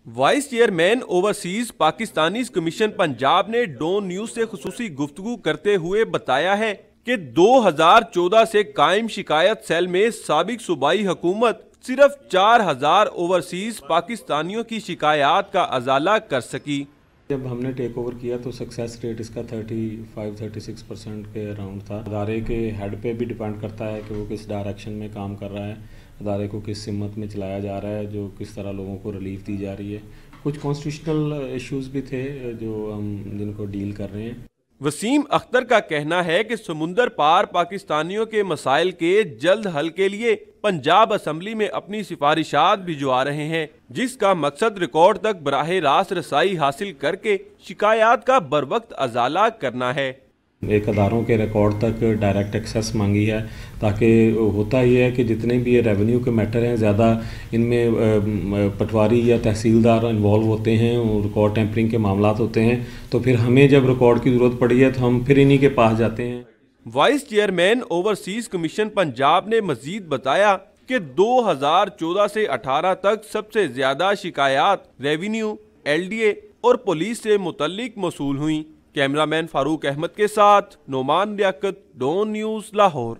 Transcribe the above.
Vice chairman overseas Pakistani commission Punjab نے down news سے خصوصی گفتگو کرتے ہوئے بتایا ہے کہ 2014 سے قائم شکایت سیل میں سابق صوبائی حکومت صرف 4000 اوورسیز پاکستانیوں کی شکایات کا ازالہ کر سکی۔ جب ہم نے ٹیک اوور کیا تو سکسیس ریٹ اس کا 35-36% کے اراؤنڈ تھا۔ ادارے کے ہیڈ پہ بھی ڈیپینڈ کرتا ہے کہ وہ کس ڈائریکشن میں کام کر رہا ہے، ادارے کو کس سمت میں چلایا جا رہا ہے، جو کس طرح لوگوں کو ریلیف دی جا رہی ہے۔ کچھ کانسٹیٹیوشنل ایشوز بھی تھے جو ہم جن کو ڈیل کر رہے ہیں۔ وسیم اختر کا کہنا ہے کہ سمندر پار پاکستانیوں کے مسائل کے جلد حل کے لیے پنجاب اسمبلی میں اپنی سفارشات بھجوا رہے ہیں، جس کا مقصد ریکارڈ تک براہ راست رسائی حاصل کر کے شکایات کا بروقت ازالہ کرنا ہے۔ ایک اداروں کے ریکارڈ تک ڈائریکٹ ایکسیس مانگی ہے، تاکہ ہوتا یہ ہے کہ جتنے بھی یہ ریونیو کے میٹر ہیں زیادہ ان میں پٹواری یا تحصیلدار انوالو ہوتے ہیں، ریکارڈ ٹیمپرنگ کے معاملات ہوتے ہیں، تو پھر ہمیں جب ریکارڈ کی ضرورت پڑی ہے تو ہم پھر انہی کے پاس جاتے ہیں۔ Vice chairman overseas commission Punjab نے مزید بتایا کہ 2014 سے 18 تک سب سے زیادہ شکایات ریونیو، LDA اور پولیس سے متعلق موصول ہوئیں۔ کیمرہ مین فاروق احمد کے ساتھ نعمان لیاقت، ڈون نیوز، لاہور۔